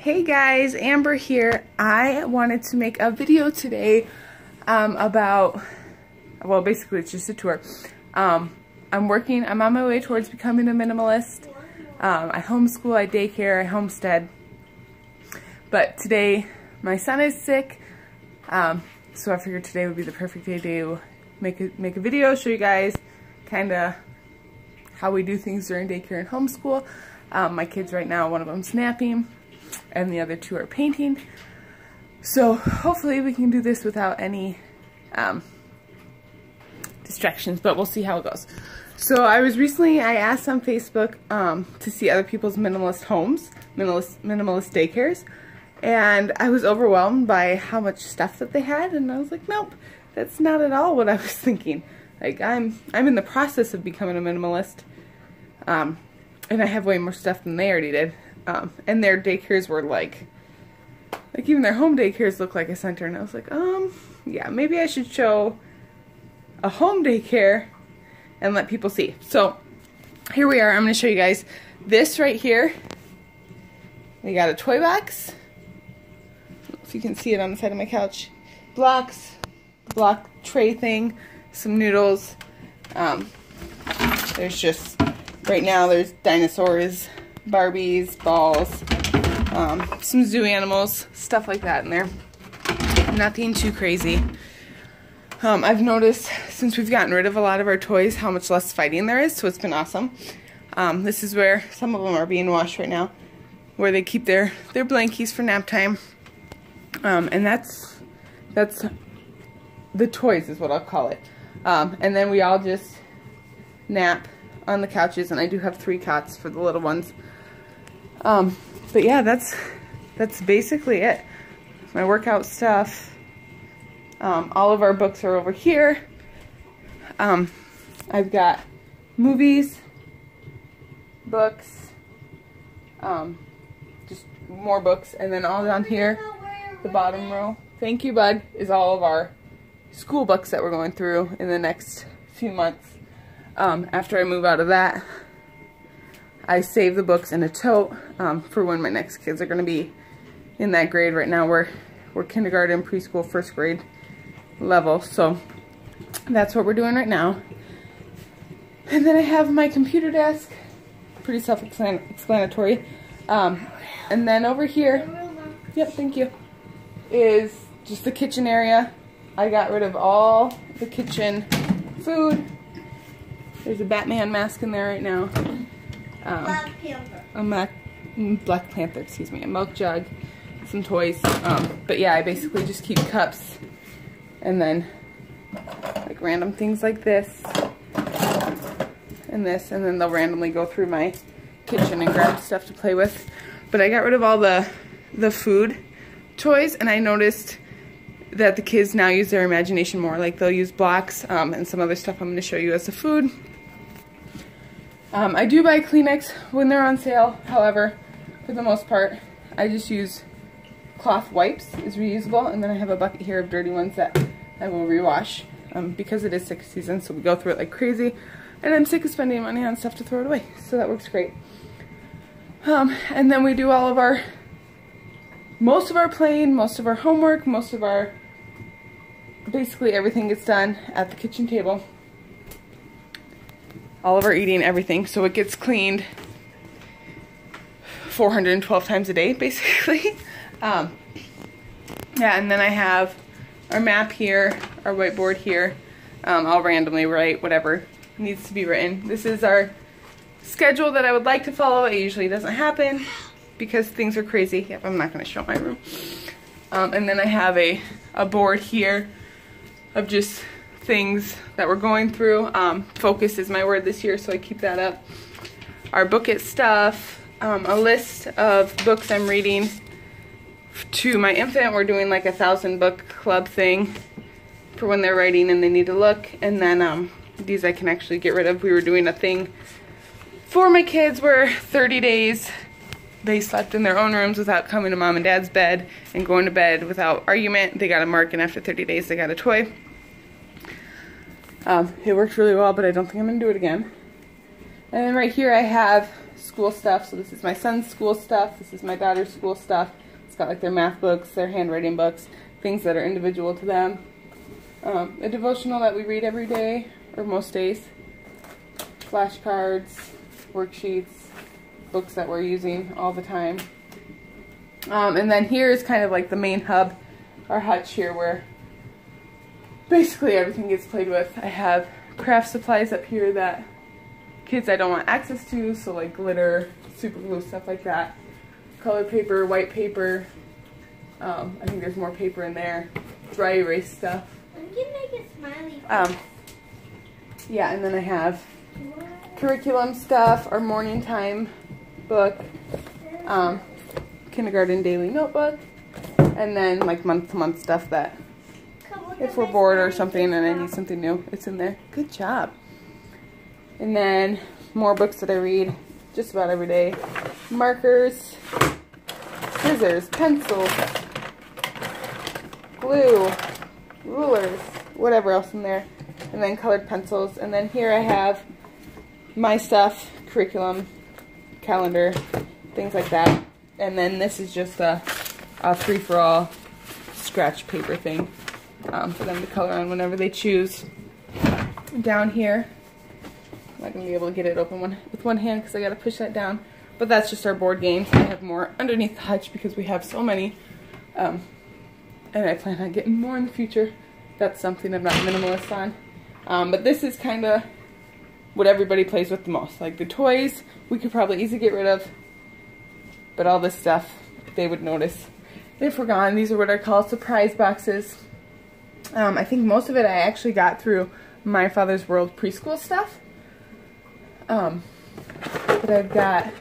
Hey guys, Amber here. I wanted to make a video today about, well, basically it's just a tour. I'm on my way towards becoming a minimalist. I homeschool, I daycare, I homestead. But today my son is sick, so I figured today would be the perfect day to make a video, show you guys kind of how we do things during daycare and homeschool. My kids right now, one of them's napping and the other two are painting. So hopefully we can do this without any distractions, but we'll see how it goes. So I asked on Facebook to see other people's minimalist homes, minimalist daycares, and I was overwhelmed by how much stuff that they had, and I was like, nope, that's not at all what I was thinking. Like, I'm in the process of becoming a minimalist, and I have way more stuff than they already did. And their daycares were like even their home daycares look like a center, and I was like, yeah, maybe I should show a home daycare and let people see. So here we are. I'm going to show you guys this right here. We got a toy box. I don't know if you can see it on the side of my couch. Blocks, block tray thing, some noodles. There's just, right now there's dinosaurs, Barbies, balls, some zoo animals, stuff like that in there. Nothing too crazy. I've noticed since we've gotten rid of a lot of our toys how much less fighting there is, so it's been awesome. This is where some of them are being washed right now, where they keep their blankies for nap time. And that's the toys is what I'll call it. And then we all just nap on the couches, and I do have 3 cots for the little ones. But yeah, that's basically it. My workout stuff. All of our books are over here. I've got movies, books, just more books, and then all down here, the bottom row, thank you bud, is all of our school books that we're going through in the next few months. After I move out of that, I save the books in a tote for when my next kids are going to be in that grade. Right now we're kindergarten, preschool, first grade level, so that's what we're doing right now. And then I have my computer desk, pretty self-explanatory. And then over here, yep, thank you, is just the kitchen area. I got rid of all the kitchen food. There's a Batman mask in there right now. Black Panther. Black Panther, excuse me. A milk jug, some toys. But yeah, I basically just keep cups and then like random things like this and this, and then they'll randomly go through my kitchen and grab stuff to play with. But I got rid of all the food toys, and I noticed that the kids now use their imagination more. Like, they'll use blocks and some other stuff I'm going to show you as the food. I do buy Kleenex when they're on sale. However, for the most part, I just use cloth wipes. It's reusable, and then I have a bucket here of dirty ones that I will rewash because it is sick season, so we go through it like crazy, and I'm sick of spending money on stuff to throw it away, so that works great. And then we do all of most of our playing, most of our homework, basically everything gets done at the kitchen table. All of our eating, everything, so it gets cleaned 412 times a day, basically. Yeah, and then I have our map here, our whiteboard here. I'll randomly write whatever needs to be written. This is our schedule that I would like to follow. It usually doesn't happen because things are crazy. Yep, I'm not going to show my room. And then I have a board here of just things that we're going through. Focus is my word this year, so I keep that up. Our book it stuff, a list of books I'm reading to my infant. We're doing like a 1,000 book club thing for when they're writing and they need to look. And then these I can actually get rid of. We were doing a thing for my kids where 30 days they slept in their own rooms without coming to mom and dad's bed and going to bed without argument. They got a mark, and after 30 days they got a toy. It worked really well, but I don't think I'm going to do it again. And then right here I have school stuff. So this is my son's school stuff. This is my daughter's school stuff. It's got like their math books, their handwriting books, things that are individual to them. A devotional that we read every day, or most days. Flashcards, worksheets, books that we're using all the time. And then here is kind of like the main hub, our hutch here, where basically everything gets played with. I have craft supplies up here that kids I don't want access to, so like glitter, super glue, stuff like that. Colored paper, white paper. I think there's more paper in there. Dry erase stuff. I'm gonna make a smiley. Yeah, and then I have curriculum stuff, our morning time book, kindergarten daily notebook, and then like month-to-month stuff that if we're bored or something and I need something new, it's in there. Good job. And then more books that I read just about every day. Markers, scissors, pencils, glue, rulers, whatever else in there. And then colored pencils. And then here I have my stuff, curriculum, calendar, things like that. And then this is just a free-for-all scratch paper thing for them to color on whenever they choose. Down here, I'm not going to be able to get it open with one hand because I got to push that down. But that's just our board games. I have more underneath the hutch because we have so many. And I plan on getting more in the future. That's something I'm not minimalist on. But this is kind of what everybody plays with the most. Like the toys, we could probably easily get rid of. But all this stuff, they would notice if we're gone. These are what I call surprise boxes. I think most of it I actually got through My Father's World preschool stuff. But I've got,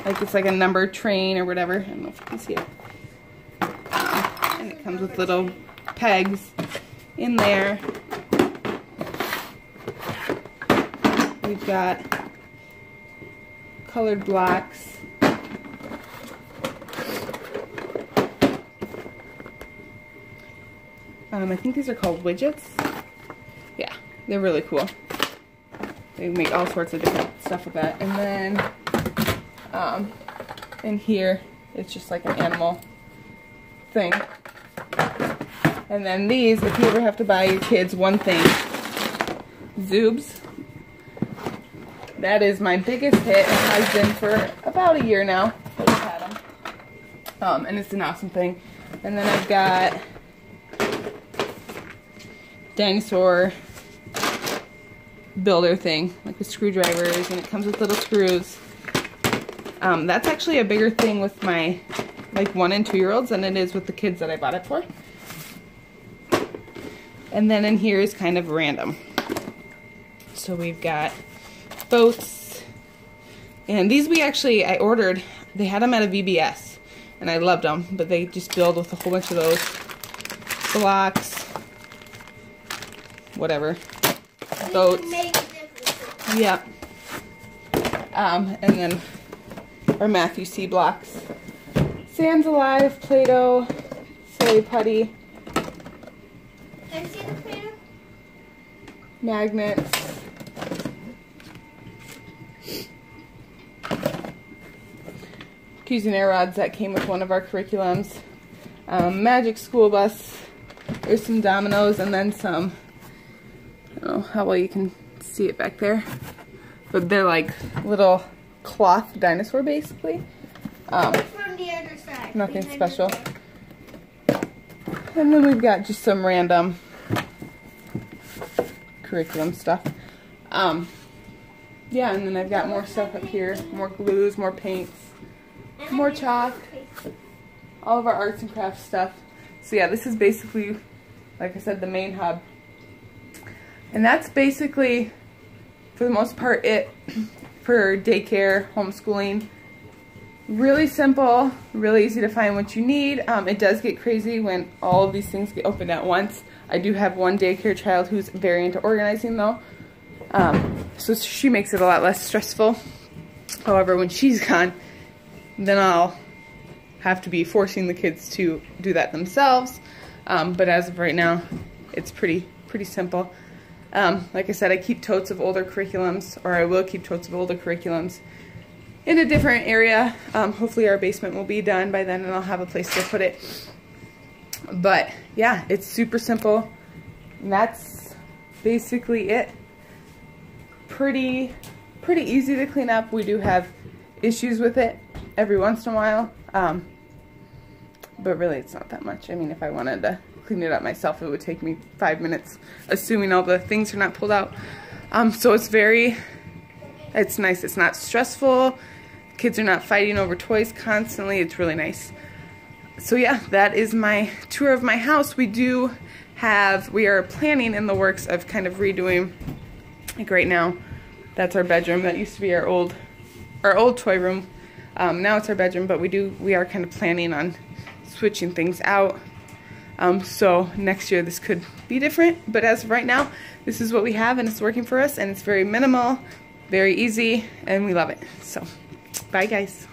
like, it's like a number train or whatever. I don't know if you can see it. And it comes with little pegs in there. We've got colored blocks. I think these are called widgets. Yeah, they're really cool. They make all sorts of different stuff with that. And then in here, it's just like an animal thing. And then these, if you ever have to buy your kids one thing, Zoobs. That is my biggest hit. It has been for about a year now that we've had them. And it's an awesome thing. And then I've got dinosaur builder thing, like with screwdrivers, and it comes with little screws. That's actually a bigger thing with my like 1- and 2-year-olds than it is with the kids that I bought it for. And then in here is kind of random. So we've got boats, and these I ordered. They had them at a VBS, and I loved them, but they just build with a whole bunch of those blocks. Whatever. Boats. Yeah. And then our Matthew C. blocks. Sands Alive, Play-Doh, Silly Putty. Can I see the Play-Doh? Magnets. Cuisinart rods that came with one of our curriculums. Magic School Bus. There's some dominoes and then some, I don't know how well you can see it back there, but they're like little cloth dinosaur basically. From the other side. Nothing special. And then we've got just some random curriculum stuff. Yeah, and then I've got more stuff up here, more glues, more paints, more chalk, all of our arts and crafts stuff. So yeah, this is basically, like I said, the main hub. And that's basically, for the most part, it for daycare, homeschooling. Really simple, really easy to find what you need. It does get crazy when all of these things get opened at once. I do have one daycare child who's very into organizing though. So she makes it a lot less stressful. However, when she's gone, then I'll have to be forcing the kids to do that themselves. But as of right now, it's pretty simple. Like I said, I keep totes of older curriculums, or I will keep totes of older curriculums in a different area. Hopefully our basement will be done by then and I'll have a place to put it. But yeah, it's super simple. And that's basically it. Pretty easy to clean up. We do have issues with it every once in a while. But really it's not that much. I mean, if I wanted to clean it up myself, it would take me 5 minutes, assuming all the things are not pulled out. So it's nice. It's not stressful. Kids are not fighting over toys constantly. It's really nice. So yeah, that is my tour of my house. We are planning in the works of kind of redoing, like right now, that's our bedroom. That used to be our old toy room. Now it's our bedroom, but we are kind of planning on switching things out. So next year this could be different, but as of right now, this is what we have and it's working for us, and it's very minimal, very easy, and we love it. So bye guys.